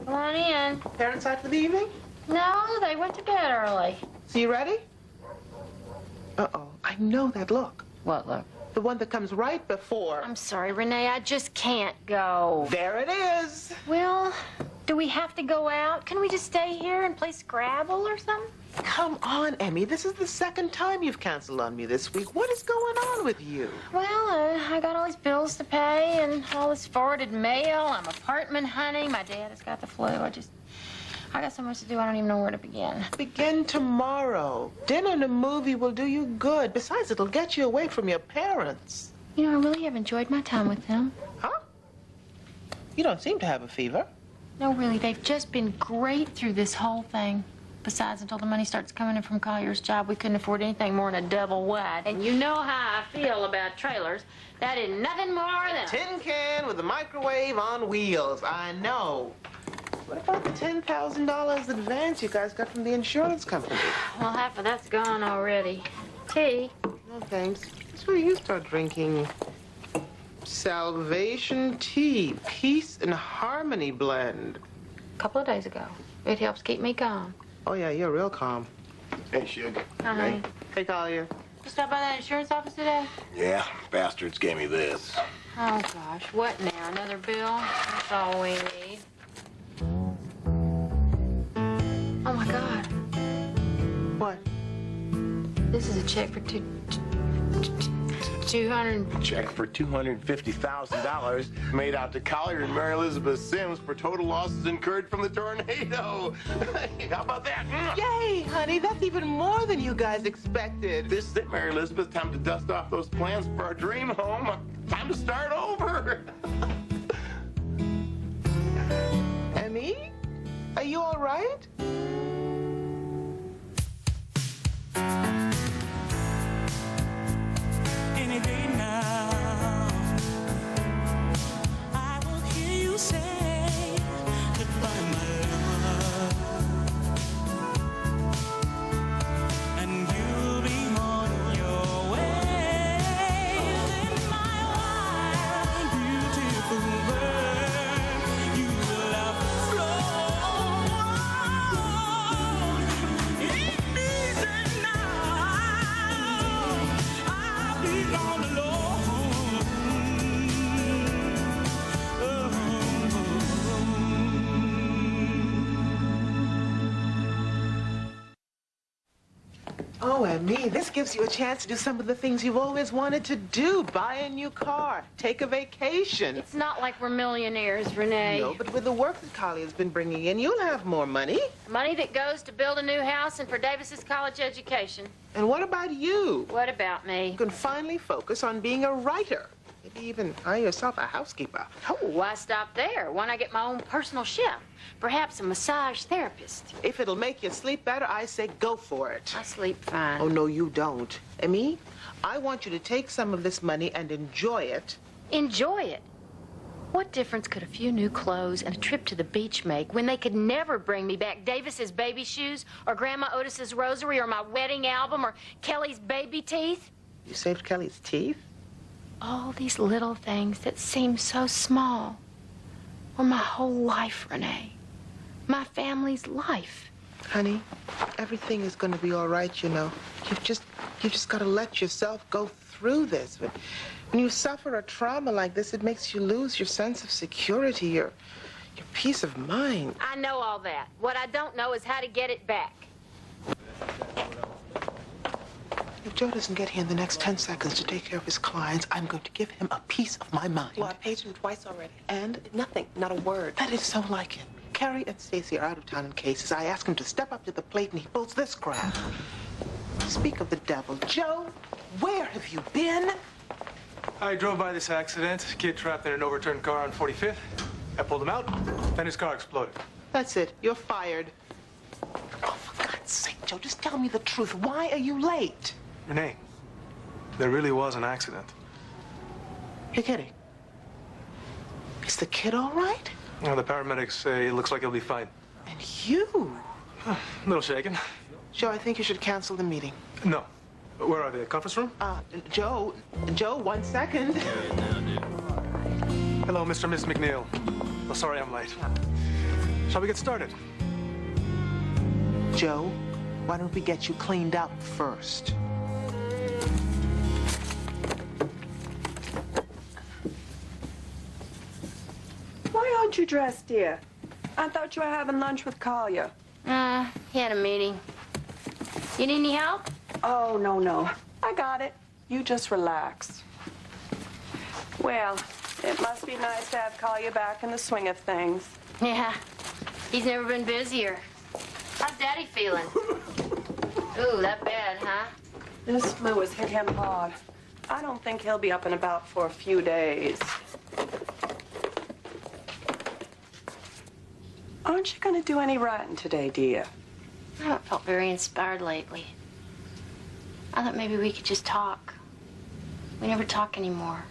Come on in. Parents out for the evening? No, they went to bed early. So you ready? Uh-oh, I know that look. What look? The one that comes right before. I'm sorry, Renee, I just can't go. There it is. Well, do we have to go out? Can we just stay here and play Scrabble or something? Come on, Emmy. This is the second time you've canceled on me this week. What is going on with you? Well, I got all these bills to pay and all this forwarded mail. I'm apartment hunting. My dad has got the flu. I got so much to do, I don't even know where to begin. Begin tomorrow. Dinner and a movie will do you good. Besides, it'll get you away from your parents. You know, I really have enjoyed my time with them. Huh? You don't seem to have a fever. No, really, they've just been great through this whole thing. Besides, until the money starts coming in from Collier's job, we couldn't afford anything more than a double wide. And you know how I feel about trailers. That is nothing more than a tin can with a microwave on wheels. I know. What about the $10,000 advance you guys got from the insurance company? Well, half of that's gone already. Tea? No, thanks. That's where you start drinking Salvation Tea, Peace and Harmony blend. A couple of days ago. It helps keep me calm. Oh, yeah, you're real calm. Hey, Sugar. Hi. Hey, Collier. You stopped by that insurance office today? Yeah, bastards gave me this. Oh, gosh. What now? Another bill? That's all we need. Oh, my God. What? This is a check for 200. Check for $250,000 made out to Collier and Mary Elizabeth Sims for total losses incurred from the tornado. How about that? Yay, honey. That's even more than you guys expected. This is it, Mary Elizabeth. Time to dust off those plans for our dream home. Time to start over. Emmy? Are you all right? Any day now, I will hear you say goodbye, my love, and you'll be on your way. In my wild, beautiful world, you will have flown. It isn't now. I'll be gone alone. Oh, Emmy, this gives you a chance to do some of the things you've always wanted to do. Buy a new car, take a vacation. It's not like we're millionaires, Renee. No, but with the work that Collier's been bringing in, you'll have more money. Money that goes to build a new house and for Davis's college education. And what about you? What about me? You can finally focus on being a writer. Maybe even hire yourself a housekeeper. Oh, why stop there? Why not get my own personal chef? Perhaps a massage therapist. If it'll make you sleep better, I say go for it. I sleep fine. Oh, no, you don't. Emmy, I want you to take some of this money and enjoy it. Enjoy it? What difference could a few new clothes and a trip to the beach make when they could never bring me back Davis's baby shoes or Grandma Otis's rosary or my wedding album or Kelly's baby teeth? You saved Kelly's teeth? All these little things that seem so small were my whole life, Renee. My family's life. Honey, everything is going to be all right, you know. You've just got to let yourself go through this. But when you suffer a trauma like this, it makes you lose your sense of security, your peace of mind. I know all that. What I don't know is how to get it back. If Joe doesn't get here in the next 10 seconds to take care of his clients, I'm going to give him a piece of my mind. Well, I paged him twice already. And? Nothing, not a word. That is so like him. Carrie and Stacy are out of town in cases. I ask him to step up to the plate, and he pulls this crap. Speak of the devil. Joe, where have you been? I drove by this accident. Kid trapped in an overturned car on 45th. I pulled him out, then his car exploded. That's it. You're fired. Oh, for God's sake, Joe, just tell me the truth. Why are you late? Renee, there really was an accident. You're kidding. Is the kid all right? Well, the paramedics say it looks like he'll be fine. And you? A little shaken. Joe, I think you should cancel the meeting. No. Where are they? Conference room? Joe, 1 second. Hello, Mr. and Miss McNeil. Oh, sorry I'm late. Shall we get started? Joe, why don't we get you cleaned up first? Why aren't you dressed, dear? I thought you were having lunch with Collier. He had a meeting. You need any help? Oh, no. I got it. You just relax. Well, it must be nice to have Collier back in the swing of things. Yeah. He's never been busier. How's Daddy feeling? Ooh, that bad, huh? This flu has hit him hard. I don't think he'll be up and about for a few days. Aren't you going to do any writing today, dear? I haven't felt very inspired lately. I thought maybe we could just talk. We never talk anymore.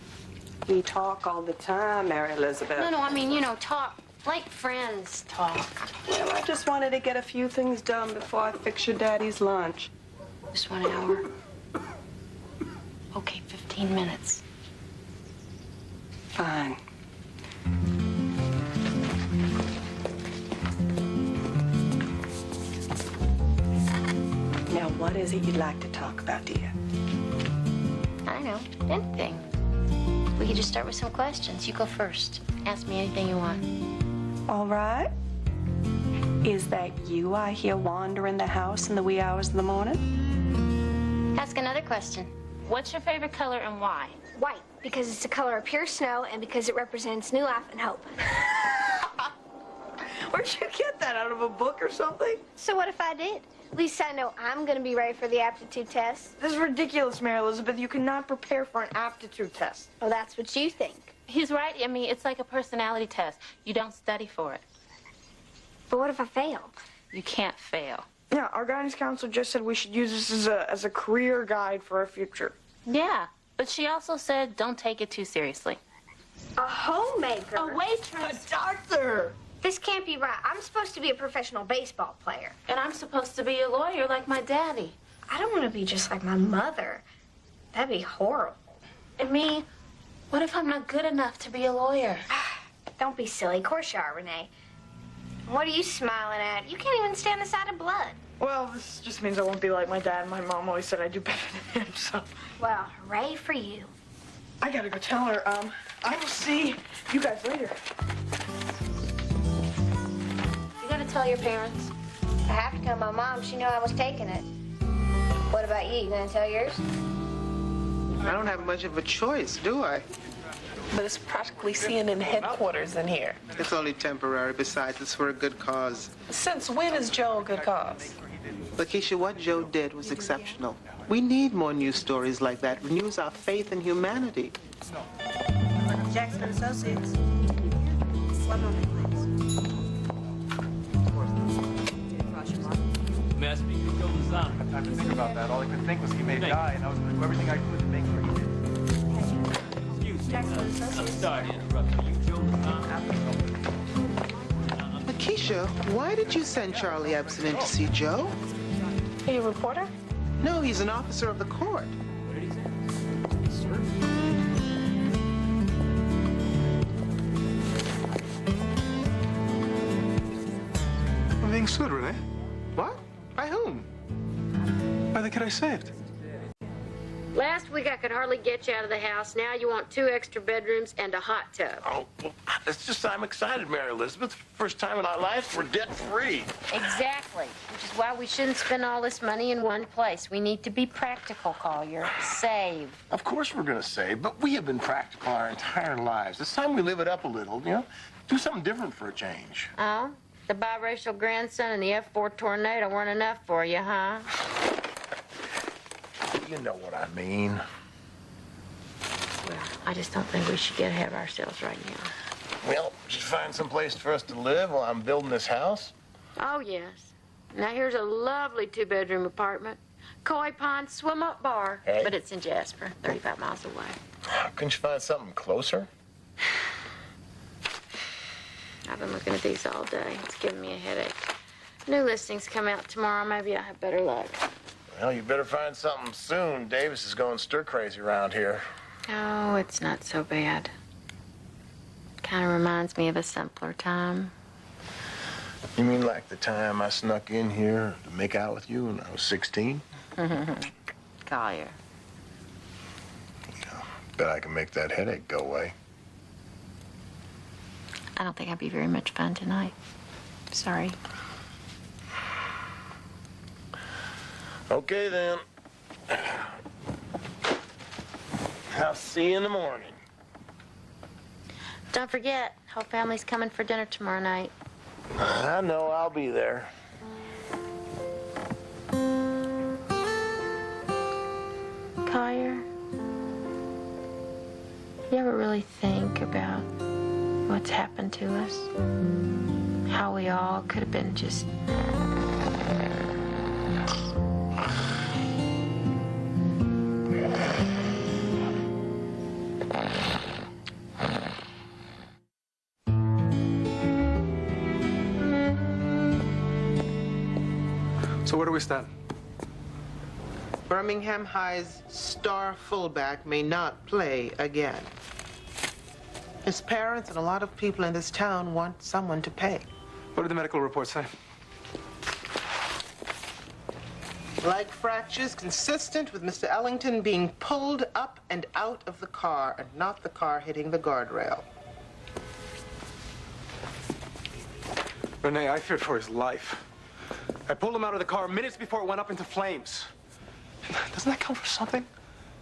We talk all the time, Mary Elizabeth. No, I mean, talk. Like friends talk. Well, I just wanted to get a few things done before I fix your daddy's lunch. Just 1 hour. Okay, 15 minutes. Fine. Now, what is it you'd like to talk about, dear? I know, anything. We could just start with some questions. You go first. Ask me anything you want. All right. Is that you I hear wandering the house in the wee hours of the morning? Ask another question. What's your favorite color and why? White, because it's the color of pure snow and because it represents new life and hope. Where'd you get that, out of a book or something? So what if I did? At least I know I'm going to be ready for the aptitude test. This is ridiculous, Mary Elizabeth. You cannot prepare for an aptitude test. Oh, that's what you think. He's right. I mean, it's like a personality test. You don't study for it. But what if I fail? You can't fail. Yeah, our guidance counselor just said we should use this as a career guide for our future. Yeah, but she also said don't take it too seriously. A homemaker? A waitress. A doctor! This can't be right. I'm supposed to be a professional baseball player. And I'm supposed to be a lawyer like my daddy. I don't want to be just like my mother. That'd be horrible. And me, what if I'm not good enough to be a lawyer? Don't be silly. Of course you are, Renee. What are you smiling at? You can't even stand the sight of blood. Well, this just means I won't be like my dad. My mom always said I'd do better than him, so... Well, hooray for you. I gotta go tell her. I will see you guys later. You gotta tell your parents. I have to tell my mom. She knew I was taking it. What about you? You gonna tell yours? I don't have much of a choice, do I? But it's practically CNN headquarters in here. It's only temporary. Besides, it's for a good cause. Since when is Joe a good cause? Lakeisha, what Joe did was exceptional. We need more news stories like that. Renews our faith in humanity. Jackson Associates. 11 May I speak to Joe Lazan? I had time to think about that. All I could think was he may die, and I was going to do everything I could to make sure he did. Excuse me. I'm sorry to interrupt you. Joe Lazan? Lakeisha, why did you send Charlie Epson in to see Joe? Are you a reporter? No, he's an officer of the court. What did he say? Sir? Everything's good, Renee. What? By whom? By the kid I saved. Last week I could hardly get you out of the house. Now you want 2 extra bedrooms and a hot tub. Oh, well, it's just I'm excited, Mary Elizabeth. First time in our lives we're debt-free. Exactly. Which is why we shouldn't spend all this money in one place. We need to be practical, Collier. Save. Of course we're going to save, but we have been practical our entire lives. It's time we live it up a little, you know? Do something different for a change. Oh? The biracial grandson and the F4 tornado weren't enough for you, huh? You know what I mean. Well, I just don't think we should get ahead of ourselves right now. Well, just find some place for us to live while I'm building this house. Oh, yes. Now, here's a lovely 2-bedroom apartment. Koi Pond swim-up bar. Hey. But it's in Jasper, 35 miles away. Couldn't you find something closer? I've been looking at these all day. It's giving me a headache. New listings come out tomorrow. Maybe I'll have better luck. Well, you better find something soon. Davis is going stir-crazy around here. Oh, it's not so bad. Kind of reminds me of a simpler time. You mean like the time I snuck in here to make out with you when I was 16? Collier. Bet I can make that headache go away. I don't think I'd be very much fun tonight. Sorry. Okay, then. I'll see you in the morning. Don't forget, whole family's coming for dinner tomorrow night. I know I'll be there. Collier, you ever really think about what's happened to us? How we all could have been just... So where do we stand? Birmingham High's star fullback may not play again. His parents and a lot of people in this town want someone to pay. What did the medical report say? Leg fractures consistent with Mr. Ellington being pulled up and out of the car and not the car hitting the guardrail. Renee, I feared for his life. I pulled him out of the car minutes before it went up into flames. Doesn't that count for something?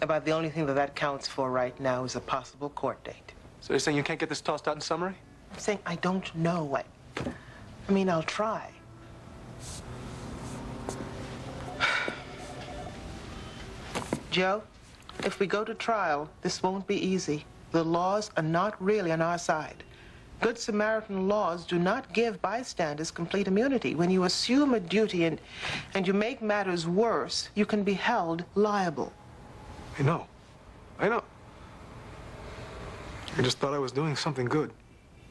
About the only thing that counts for right now is a possible court date. So you're saying you can't get this tossed out in summary? I'm saying I don't know. I mean, I'll try. Joe, if we go to trial, this won't be easy. The laws are not really on our side. Good Samaritan laws do not give bystanders complete immunity. When you assume a duty and you make matters worse, you can be held liable. I know. I just thought I was doing something good.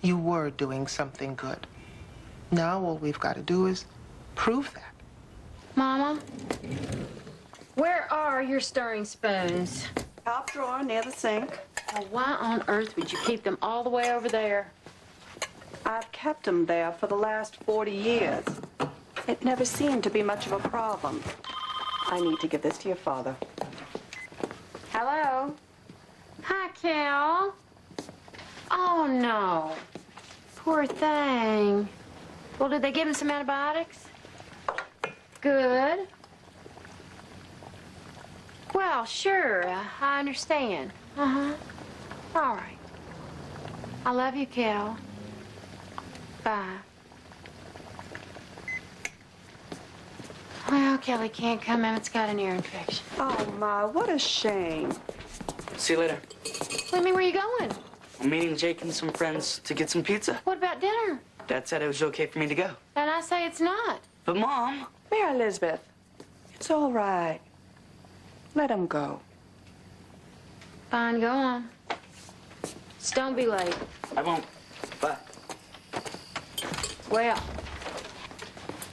You were doing something good. Now all we've got to do is prove that. Mama, where are your stirring spoons? Top drawer near the sink. Oh, why on earth would you keep them all the way over there? I've kept them there for the last 40 years. It never seemed to be much of a problem. I need to give this to your father. Hello? Hi, Cal. Oh, no. Poor thing. Well, did they give him some antibiotics? Good. Well, sure. I understand. Uh-huh. All right. I love you, Cal. Bye. Well, Kelly can't come. Emmett's got an ear infection. Oh, my, what a shame. See you later. What do you mean, where are you going? I'm meeting Jake and some friends to get some pizza. What about dinner? Dad said it was okay for me to go. And I say it's not. But, Mom... Mary Elizabeth, it's all right. Let him go. Fine, go on. Just don't be late. I won't. Bye. Well,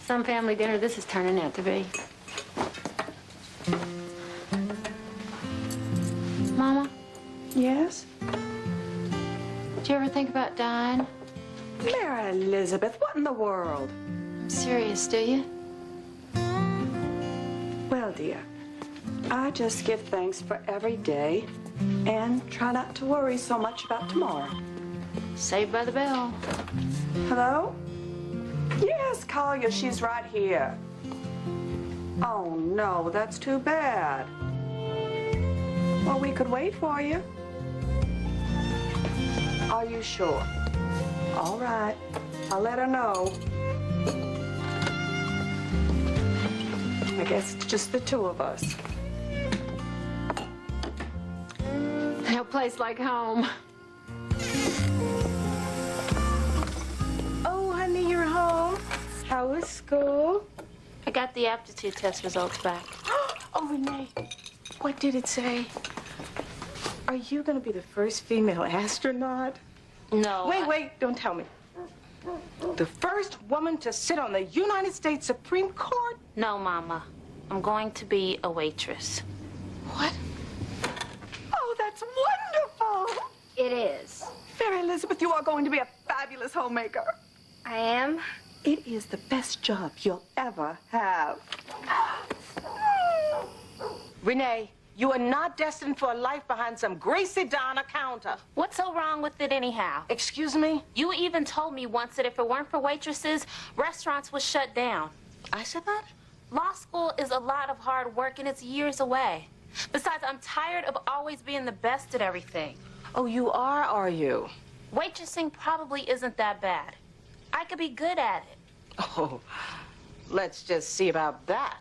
some family dinner this is turning out to be. Mama? Yes? Did you ever think about dying? Mary Elizabeth, what in the world? I'm serious, do you? Well, dear, I just give thanks for every day and try not to worry so much about tomorrow. Saved by the bell. Hello? Yes, Collier, she's right here. Oh, no, that's too bad. Well, we could wait for you. Are you sure? All right. I'll let her know. I guess it's just the two of us. No place like home. Oh, honey, you're home. How was school? I got the aptitude test results back. Oh, Renee, what did it say? Are you going to be the first female astronaut? No. Wait, don't tell me. The first woman to sit on the United States Supreme Court? No, Mama. I'm going to be a waitress. What? Oh, that's wonderful. It is. Mary Elizabeth, you are going to be a fabulous homemaker. I am. It is the best job you'll ever have. Renee, you are not destined for a life behind some greasy Donna counter. What's so wrong with it anyhow? Excuse me? You even told me once that if it weren't for waitresses, restaurants would shut down. I said that? Law school is a lot of hard work and it's years away. Besides, I'm tired of always being the best at everything. Oh, you are you? Waitressing probably isn't that bad. I could be good at it. Oh, let's just see about that.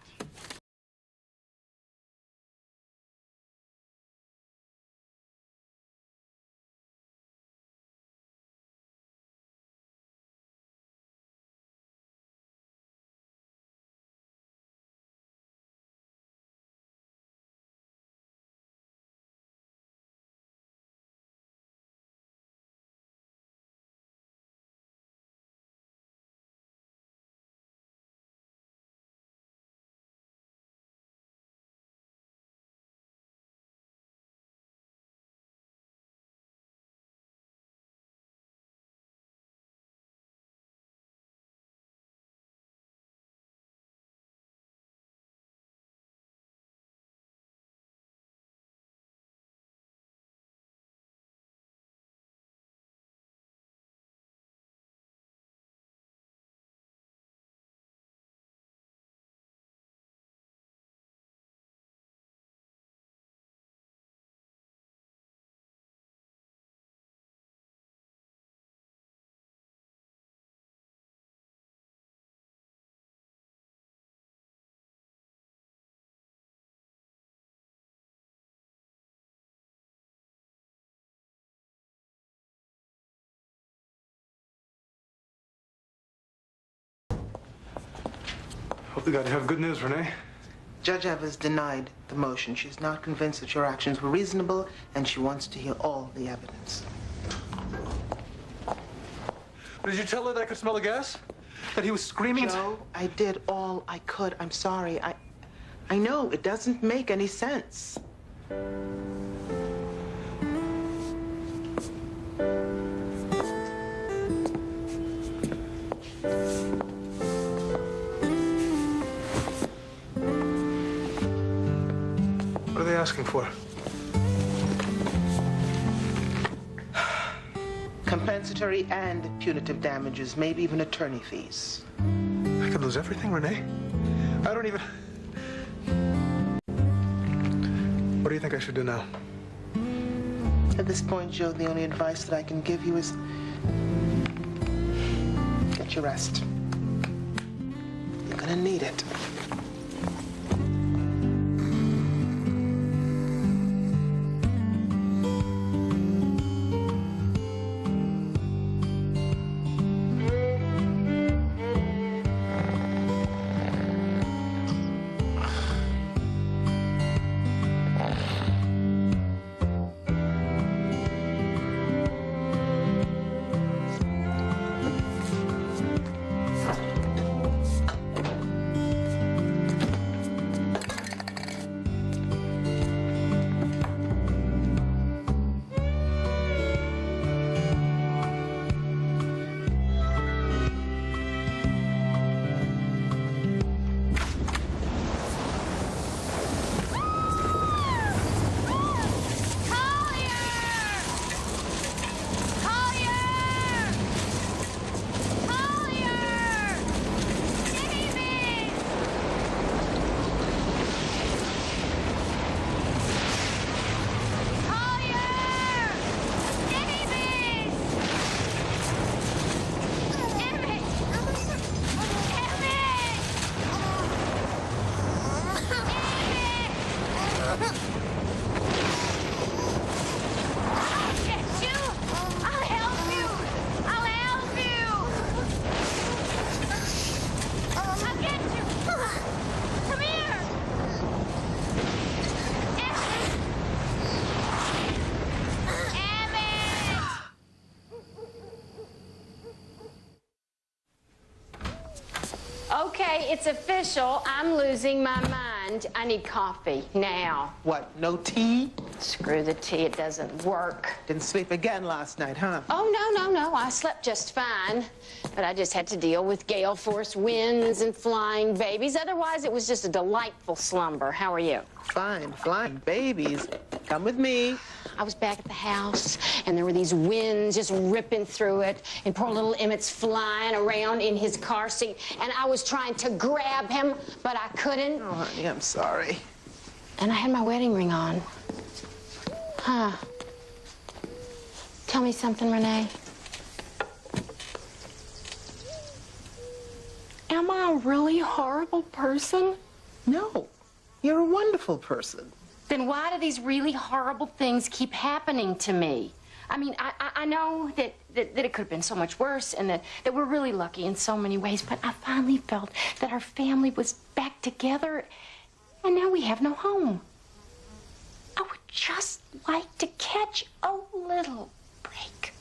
Hope to God you have good news, Renee. Judge Evers denied the motion. She's not convinced that your actions were reasonable, and she wants to hear all the evidence. Did you tell her that I could smell the gas? That he was screaming? Joe, I did all I could. I'm sorry. I know it doesn't make any sense. What are they asking for? Compensatory and punitive damages, maybe even attorney fees. I could lose everything, Renee. I don't even... What do you think I should do now? At this point, Joe, the only advice that I can give you is get your rest. You're gonna need it. Okay, it's official. I'm losing my mind. I need coffee now. What, no tea? Screw the tea, it doesn't work. Didn't sleep again last night, huh? Oh, no. I slept just fine. But I just had to deal with gale force winds and flying babies. Otherwise, it was just a delightful slumber. How are you? Fine, flying babies. Come with me. I was back at the house, and there were these winds just ripping through it, and poor little Emmett's flying around in his car seat, and I was trying to grab him, but I couldn't. Oh, honey, I'm sorry. And I had my wedding ring on. Huh. Tell me something, Renee. Am I a really horrible person? No, you're a wonderful person. Then why do these really horrible things keep happening to me? I mean, I know that it could have been so much worse and that we're really lucky in so many ways, but I finally felt that our family was back together, and now we have no home. I would just like to catch a little break.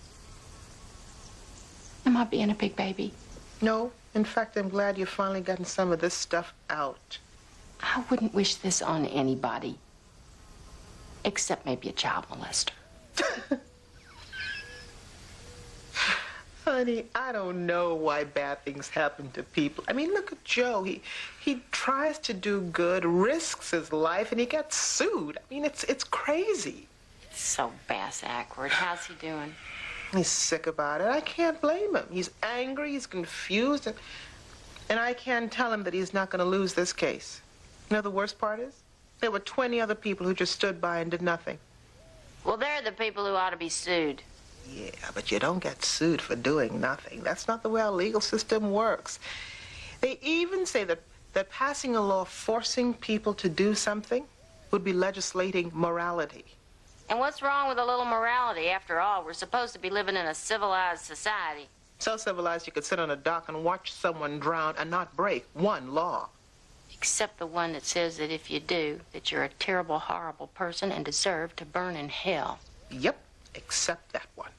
Am I being a big baby? No, in fact, I'm glad you've finally gotten some of this stuff out. I wouldn't wish this on anybody. Except maybe a child molester. Honey, I don't know why bad things happen to people. I mean, look at Joe. He tries to do good, risks his life, and he gets sued. I mean, it's crazy. It's so bass-ackward. How's he doing? He's sick about it. I can't blame him. He's angry, he's confused, and I can't tell him that he's not going to lose this case. You know the worst part is? There were 20 other people who just stood by and did nothing. Well, they're the people who ought to be sued. Yeah, but you don't get sued for doing nothing. That's not the way our legal system works. They even say that passing a law forcing people to do something would be legislating morality. And what's wrong with a little morality? After all, we're supposed to be living in a civilized society. So civilized you could sit on a dock and watch someone drown and not break one law. Except the one that says that if you do, that you're a terrible, horrible person and deserve to burn in hell. Yep, except that one.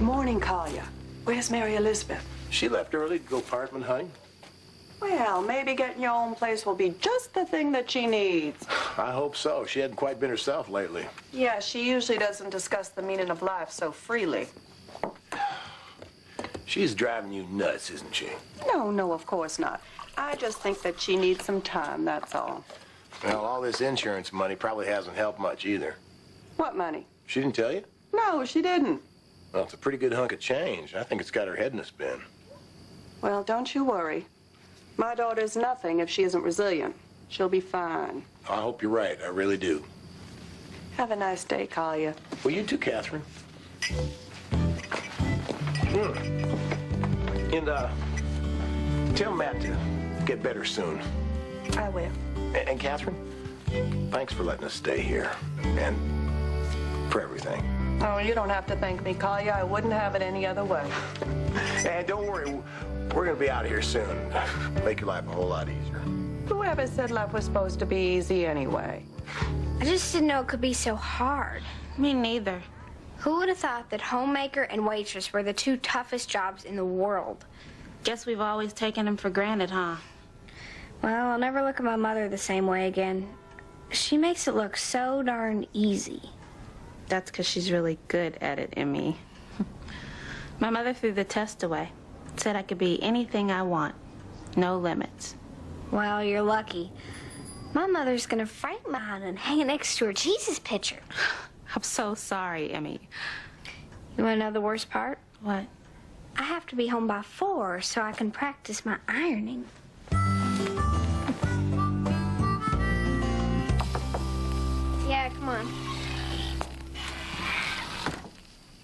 Morning, Collier. Where's Mary Elizabeth? She left early to go apartment hunting. Well, maybe getting your own place will be just the thing that she needs. I hope so. She hadn't quite been herself lately. Yeah, she usually doesn't discuss the meaning of life so freely. She's driving you nuts, isn't she? No, of course not. I just think that she needs some time, that's all. Well, all this insurance money probably hasn't helped much either. What money? She didn't tell you? No, she didn't. Well, it's a pretty good hunk of change. I think it's got her head in a spin. Well, don't you worry. My daughter's nothing if she isn't resilient. She'll be fine. I hope you're right. I really do. Have a nice day, Collier. Well, you too, Catherine. And, tell Matt to get better soon. I will. And Catherine, thanks for letting us stay here. And for everything. Oh, you don't have to thank me, Collier. I wouldn't have it any other way. And don't worry, we're gonna be out of here soon. Make your life a whole lot easier. Whoever said life was supposed to be easy anyway? I just didn't know it could be so hard. Me neither. Who would have thought that homemaker and waitress were the two toughest jobs in the world? Guess we've always taken them for granted, huh? Well, I'll never look at my mother the same way again. She makes it look so darn easy. That's because she's really good at it, Emmy. My mother threw the test away. Said I could be anything I want. No limits. Well, you're lucky. My mother's gonna frame mine and hang it next to her Jesus picture. I'm so sorry, Emmy. You wanna know the worst part? What? I have to be home by 4 so I can practice my ironing. Yeah, come on.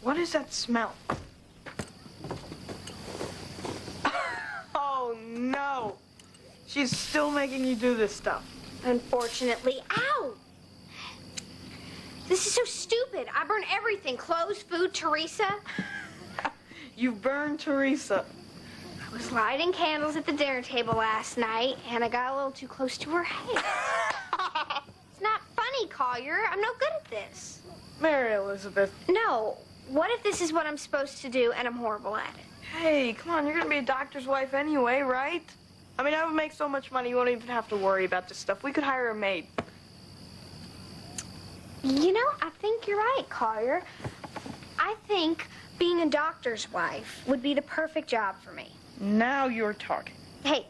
What is that smell? Oh, no. She's still making you do this stuff. Unfortunately. Ow! This is so stupid. I burn everything. Clothes, food, Teresa. You burned Teresa. I was lighting candles at the dinner table last night, and I got a little too close to her head. It's not funny, Collier. I'm no good at this. Mary Elizabeth. No. What if this is what I'm supposed to do, and I'm horrible at it? Hey, come on. You're going to be a doctor's wife anyway, right? I mean, I would make so much money you won't even have to worry about this stuff. We could hire a maid. You know, I think you're right, Collier. I think being a doctor's wife would be the perfect job for me. Now you're talking. Hey,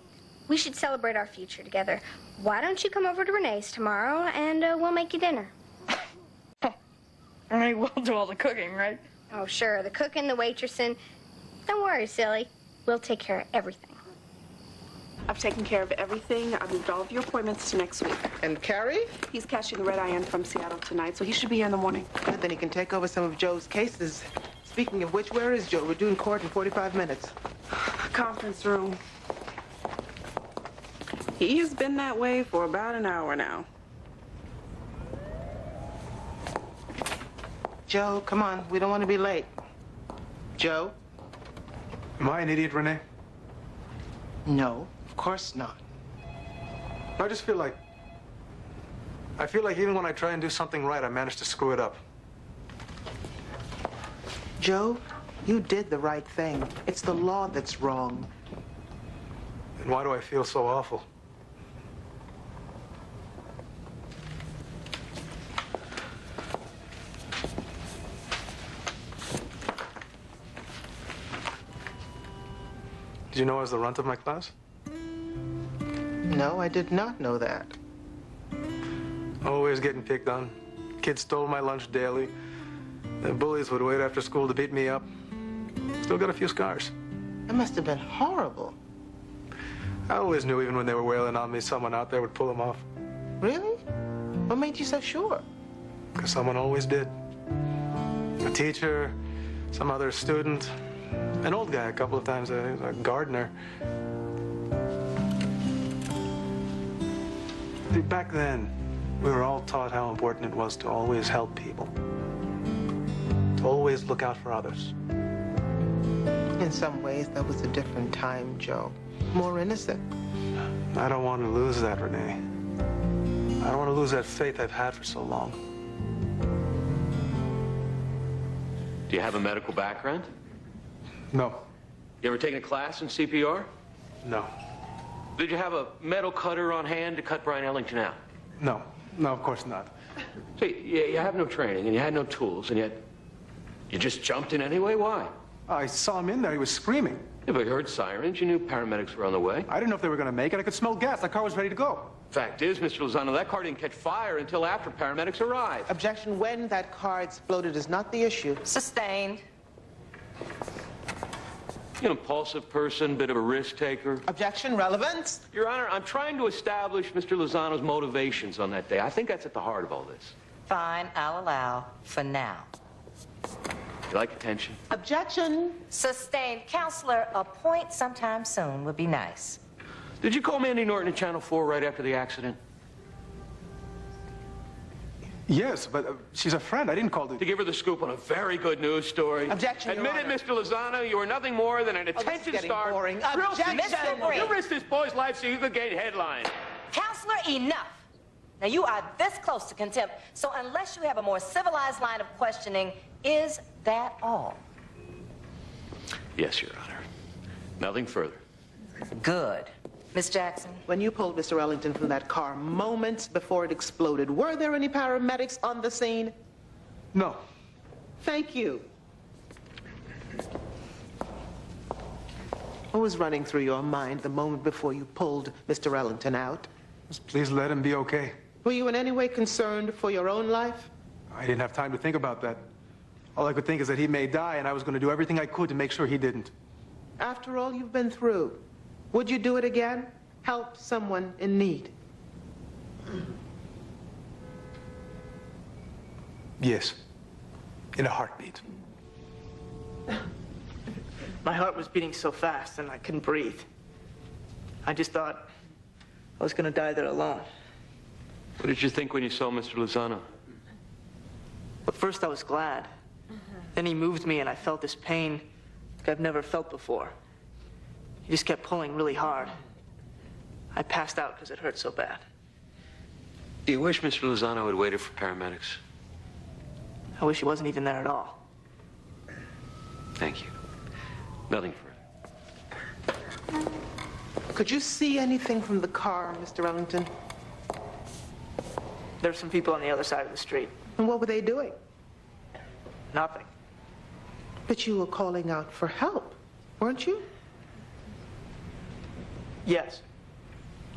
we should celebrate our future together. Why don't you come over to Renee's tomorrow and we'll make you dinner? I mean, we'll do all the cooking, right? Oh, sure. The cooking, the waitressing. Don't worry, silly. We'll take care of everything. I've taken care of everything. I've moved all of your appointments to next week. And Carrie? He's catching the red-eye in from Seattle tonight, so he should be here in the morning. Good, then he can take over some of Joe's cases. Speaking of which, where is Joe? We're due in court in 45 minutes. Conference room. He has been that way for about an hour now. Joe, come on. We don't want to be late. Joe? Am I an idiot, Renee? No, of course not. I just feel like... I feel like even when I try and do something right, I manage to screw it up. Joe, you did the right thing. It's the law that's wrong. And why do I feel so awful? Did you know I was the runt of my class? No, I did not know that. Always getting picked on. Kids stole my lunch daily. The bullies would wait after school to beat me up. Still got a few scars. That must have been horrible. I always knew even when they were wailing on me, someone out there would pull them off. Really? What made you so sure? Because someone always did. A teacher, some other student, an old guy a couple of times, a gardener. Back then, we were all taught how important it was to always help people. To always look out for others. In some ways, that was a different time, Joe. More innocent. I don't want to lose that, Renee. I don't want to lose that faith I've had for so long. Do you have a medical background? No. You ever taken a class in CPR? No. Did you have a metal cutter on hand to cut Brian Ellington out? No. No, of course not. See, you have no training and you had no tools, and yet you just jumped in anyway? Why? I saw him in there. He was screaming. If you heard sirens, you knew paramedics were on the way. I didn't know if they were going to make it. I could smell gas. The car was ready to go. Fact is, Mr. Lozano, that car didn't catch fire until after paramedics arrived. Objection. When that car exploded is not the issue. Sustained. You're an impulsive person, bit of a risk taker. Objection. Relevance. Your Honor, I'm trying to establish Mr. Lozano's motivations on that day. I think that's at the heart of all this. Fine, I'll allow for now. You like attention? Objection. Sustained. Counselor, a point sometime soon would be nice. Did you call Mandy Norton at Channel 4 right after the accident? Yes, but she's a friend. I didn't call to give her the scoop on a very good news story. Objection, Admit it, Mr. Lozano, you are nothing more than an attention star. Boring. Real Objection. Mr. Green. You risked this boy's life so you could gain headlines. Counselor, enough. Now, you are this close to contempt, so unless you have a more civilized line of questioning, is that all? Yes, Your Honor. Nothing further. Good. Miss Jackson? When you pulled Mr. Ellington from that car moments before it exploded, were there any paramedics on the scene? No. Thank you. What was running through your mind the moment before you pulled Mr. Ellington out? Just please let him be okay. Were you in any way concerned for your own life? I didn't have time to think about that. All I could think is that he may die, and I was going to do everything I could to make sure he didn't. After all you've been through, would you do it again? Help someone in need? Yes. In a heartbeat. My heart was beating so fast and I couldn't breathe. I just thought I was gonna die there alone. What did you think when you saw Mr. Lozano? At first I was glad. Then he moved me and I felt this pain like I've never felt before. He just kept pulling really hard. I passed out because it hurt so bad. Do you wish Mr. Lozano had waited for paramedics? I wish he wasn't even there at all. Thank you. Nothing further. Could you see anything from the car, Mr. Ellington? There were some people on the other side of the street. And what were they doing? Nothing. But you were calling out for help, weren't you? Yes,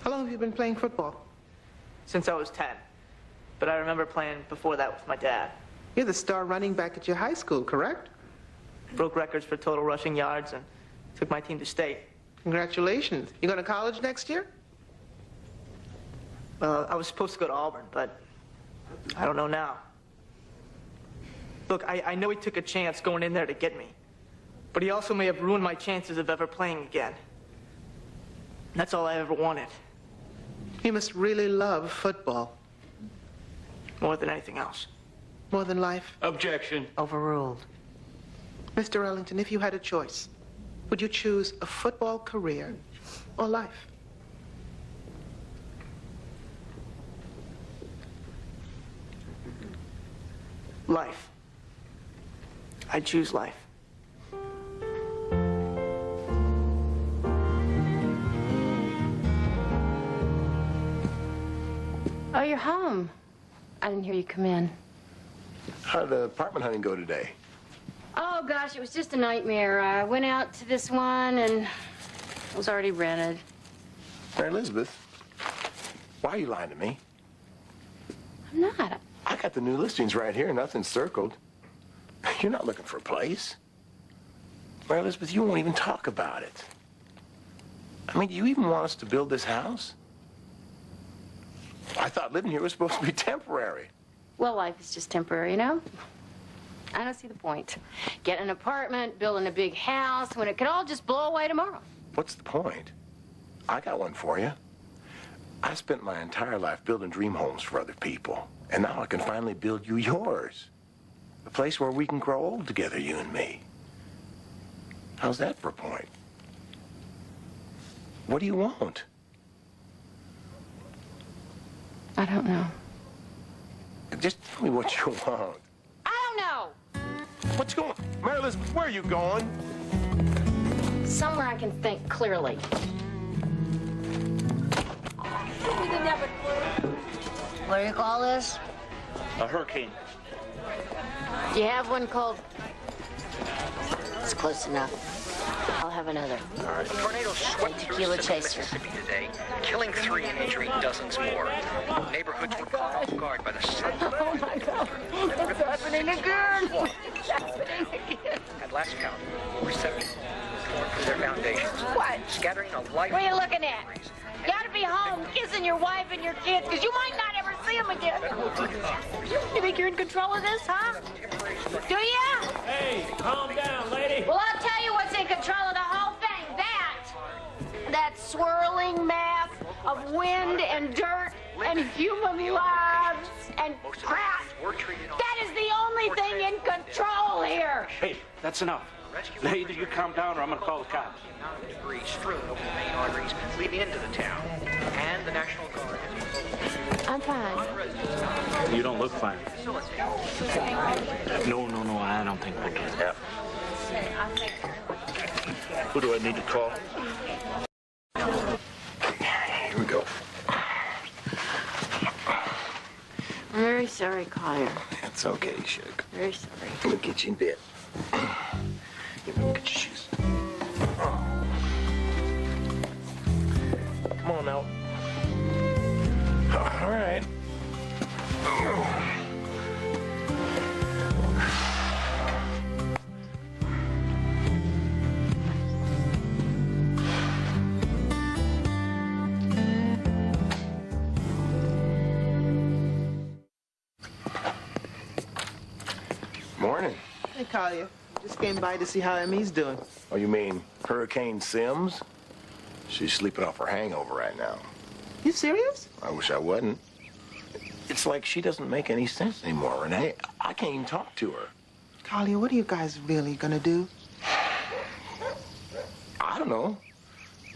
How long have you been playing football? since I was 10. But I remember playing before that with my dad. You're the star running back at your high school, correct? Broke records for total rushing yards and took my team to state. Congratulations. You going to college next year? Well, I was supposed to go to Auburn, but I don't know now. Look, I know he took a chance going in there to get me. But he also may have ruined my chances of ever playing again. That's all I ever wanted. You must really love football. More than anything else. More than life. Objection. Overruled. Mr. Ellington, if you had a choice, would you choose a football career or life? Life. I choose life. Oh, you're home. I didn't hear you come in. How did the apartment hunting go today? Oh, gosh, it was just a nightmare. I went out to this one, and it was already rented. Mary Elizabeth, why are you lying to me? I'm not. I got the new listings right here, nothing's circled. You're not looking for a place. Mary Elizabeth, you won't even talk about it. I mean, do you even want us to build this house? I thought living here was supposed to be temporary. Well, life is just temporary, you know? I don't see the point. Get an apartment, building a big house, when it could all just blow away tomorrow. What's the point? I got one for you. I spent my entire life building dream homes for other people, and now I can finally build you yours. A place where we can grow old together, you and me. How's that for a point? What do you want? I don't know. Just tell me what you want. I don't know. What's going on? Mary Elizabeth, where are you going? Somewhere I can think clearly. What do you call this? A hurricane. Do you have one called... It's close enough. I'll have another. A tornado swept through Tequila central chaser. Mississippi today, killing 3 and injuring dozens more. Neighborhoods were caught off guard by the sudden. Oh, my God. It's happening again. It's happening again. At last count, over 70 homes were torn from their foundations. What? Scattering a life. What are you looking at? You ought to be home kissing your wife and your kids, because you might not ever see them again. You think you're in control of this, huh? Do ya? Hey, calm down, lady. Well, I'll tell you what's in control of the whole thing. That swirling mass of wind and dirt and human lives and crap. That is the only thing in control here. Hey, that's enough. Now either you calm down or I'm gonna call the cops. Mountain debris strewn over the main arteries leading into the town. And the National Guard has I'm fine. You don't look fine. No, I don't think we'll do that. Who do I need to call? Here we go. I'm very sorry, Collier. It's okay, Sugar. Very sorry. Let me get you in bed. Get your shoes. Come on now. All right. Morning. Hey, Collier. Just came by to see how Emmy's doing. Oh, you mean Hurricane Sims? She's sleeping off her hangover right now. You serious? I wish I wasn't. It's like she doesn't make any sense anymore, Renee. I can't even talk to her. Collier, what are you guys really gonna do? I don't know.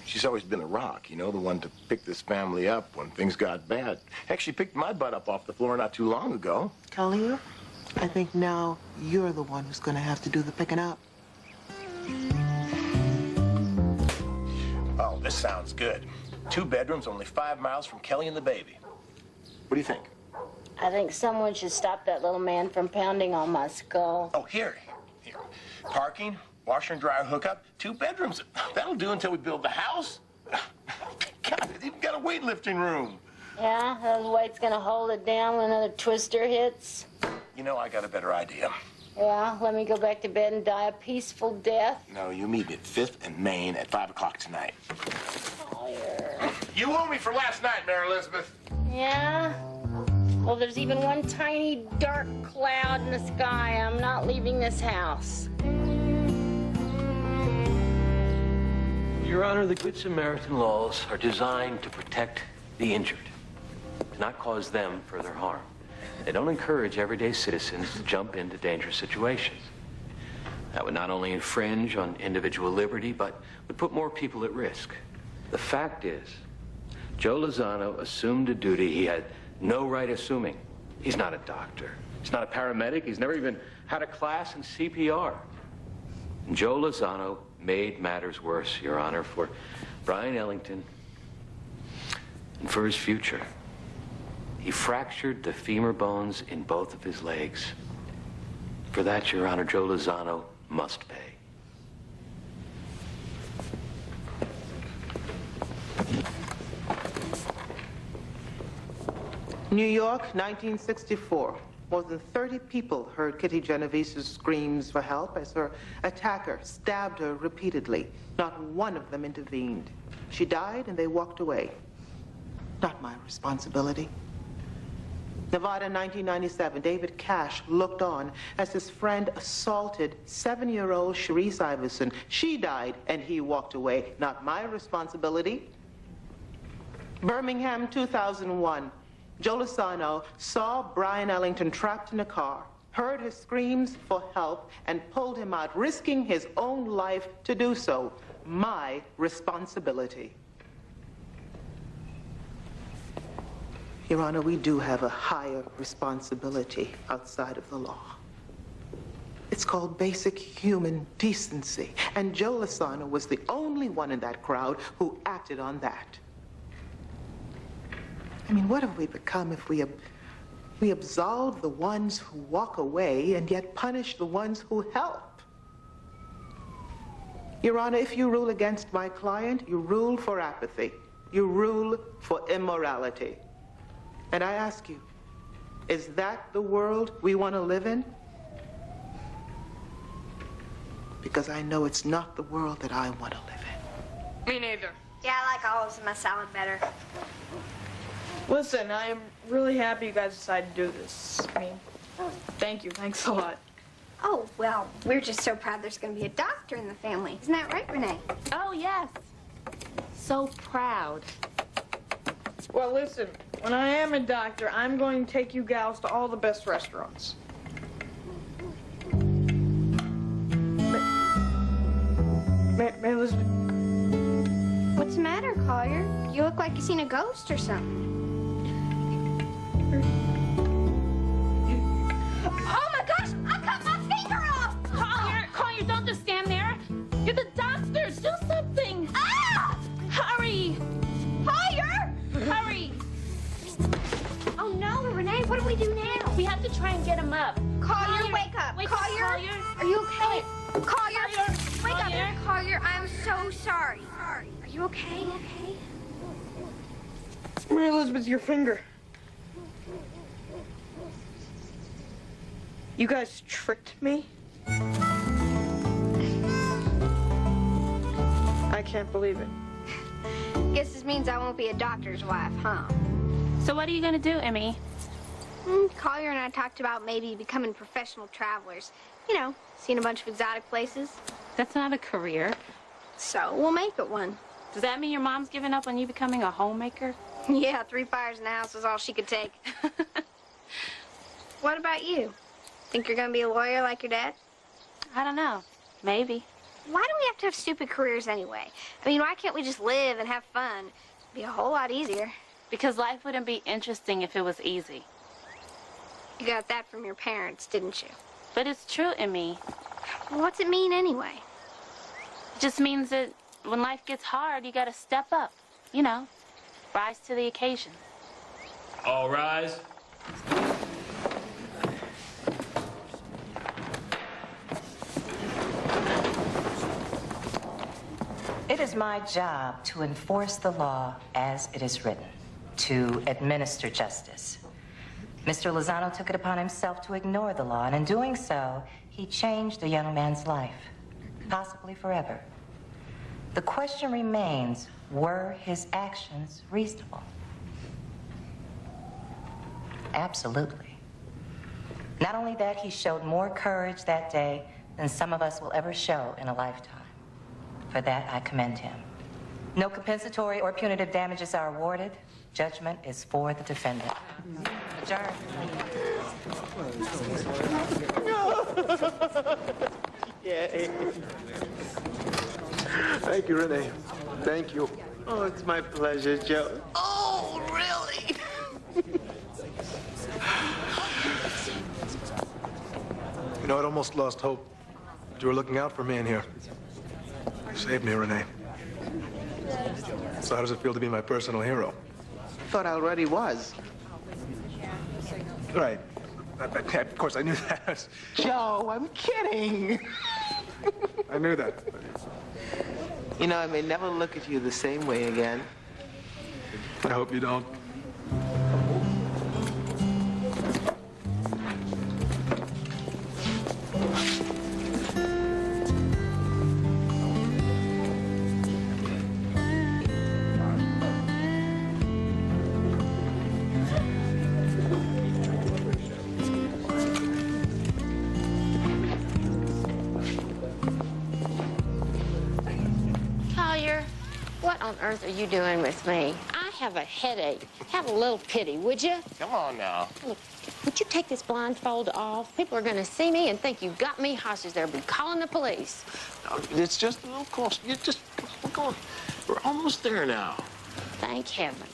She's always been a rock, you know, the one to pick this family up when things got bad. Heck, she picked my butt up off the floor not too long ago. Collier, I think now you're the one who's gonna have to do the picking up. I'll This sounds good. 2 bedrooms, only 5 miles from Kelly and the baby. What do you think? I think someone should stop that little man from pounding on my skull. Oh, here. Parking, washer and dryer hookup, 2 bedrooms. That'll do until we build the house. God, it's even got a weightlifting room. Yeah, those weights gonna hold it down when another twister hits. You know, I got a better idea. Yeah, let me go back to bed and die a peaceful death. No, you meet me at 5th and Main at 5 o'clock tonight. You owe me for last night, Mary Elizabeth. Yeah? Well, there's even one tiny dark cloud in the sky. I'm not leaving this house. Your Honor, the Good Samaritan laws are designed to protect the injured, to not cause them further harm. They don't encourage everyday citizens to jump into dangerous situations. That would not only infringe on individual liberty, but would put more people at risk. The fact is, Joe Lozano assumed a duty he had no right assuming. He's not a doctor. He's not a paramedic. He's never even had a class in CPR. And Joe Lozano made matters worse, Your Honor, for Brian Ellington and for his future. He fractured the femur bones in both of his legs. For that, Your Honor, Joe Lozano must pay. New York, 1964. More than 30 people heard Kitty Genovese's screams for help as her attacker stabbed her repeatedly. Not one of them intervened. She died and they walked away. Not my responsibility. Nevada, 1997, David Cash looked on as his friend assaulted 7-year-old Sharice Iverson. She died and he walked away. Not my responsibility. Birmingham, 2001. Joe Lozano saw Brian Ellington trapped in a car, heard his screams for help, and pulled him out, risking his own life to do so. My responsibility. Your Honor, we do have a higher responsibility outside of the law. It's called basic human decency. And Joe Lozano was the only one in that crowd who acted on that. I mean, what have we become if we absolve the ones who walk away and yet punish the ones who help? Your Honor, if you rule against my client, you rule for apathy. You rule for immorality. And I ask you, is that the world we want to live in? Because I know it's not the world that I want to live in. Me neither. Yeah, I like olives in my salad better. Listen, I am really happy you guys decided to do this. I mean, thank you. Thanks a lot. Oh, well, we're just so proud there's going to be a doctor in the family. Isn't that right, Renee? Oh, yes. So proud. Well, listen, when I am a doctor, I'm going to take you gals to all the best restaurants. Mary Elizabeth. What's the matter, Collier? You look like you've seen a ghost or something. Oh my gosh! I cut my finger off! Collier, don't just stand there. You're the doctors. Do something. Ah! Hurry! Collier! Hurry! Oh no, Renee, what do we do now? We have to try and get him up. Collier, wake up. Collier, are you okay? Collier, wake up. Collier, I'm so sorry. Are you okay? Mary Elizabeth, your finger. You guys tricked me? I can't believe it. Guess this means I won't be a doctor's wife, huh? So what are you gonna do, Emmy? Collier and I talked about maybe becoming professional travelers. You know, seeing a bunch of exotic places. That's not a career. So we'll make it one. Does that mean your mom's giving up on you becoming a homemaker? Yeah, 3 fires in the house was all she could take. What about you? Think you're gonna be a lawyer like your dad? I don't know. Maybe. Why do we have to have stupid careers anyway? I mean, why can't we just live and have fun? It'd be a whole lot easier. Because life wouldn't be interesting if it was easy. You got that from your parents, didn't you? But it's true, Emmy. Well, what's it mean anyway? It just means that when life gets hard, you gotta step up. You know, rise to the occasion. All rise. It is my job to enforce the law as it is written, to administer justice. Mr. Lozano took it upon himself to ignore the law, and in doing so, he changed a young man's life, possibly forever. The question remains, were his actions reasonable? Absolutely. Not only that, he showed more courage that day than some of us will ever show in a lifetime. For that, I commend him. No compensatory or punitive damages are awarded. Judgment is for the defendant. Adjourned. Yay. Thank you, Renee. Thank you. Oh, it's my pleasure, Joe. Oh, really? You know, I'd almost lost hope that you were looking out for me in here. You saved me, Renee. So how does it feel to be my personal hero? Thought I already was. Right. Of course, I knew that. Joe, I'm kidding. I knew that. You know, I may never look at you the same way again. I hope you don't. What on earth are you doing with me? I have a headache. Have a little pity, would you? Come on now. Look, would you take this blindfold off? People are going to see me and think you got me hostage. They'll be calling the police. No, it's just a little close. We're going. We're almost there now. Thank heaven.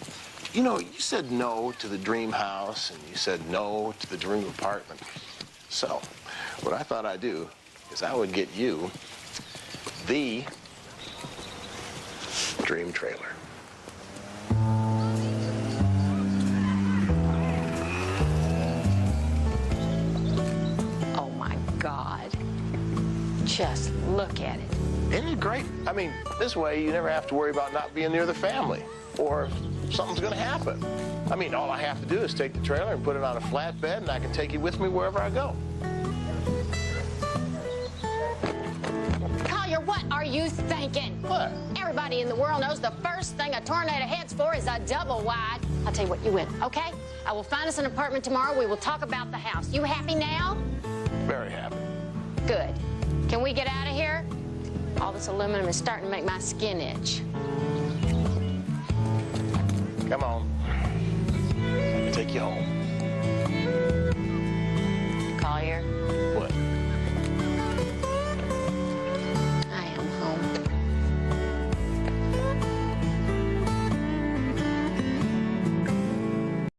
You know, you said no to the dream house, and you said no to the dream apartment. So, what I thought I'd do is I would get you the dream trailer. Oh, my God. Just look at it. Isn't it great? I mean, this way you never have to worry about not being near the family or if something's going to happen. I mean, all I have to do is take the trailer and put it on a flatbed, and I can take it with me wherever I go. Collier, what are you thinking? What? Everybody in the world knows the first thing a tornado heads for is a double wide. I'll tell you what, you win, okay? I will find us an apartment tomorrow. We will talk about the house. You happy now? Very happy. Good. Can we get out of here? All this aluminum is starting to make my skin itch. Come on. I'll take you home.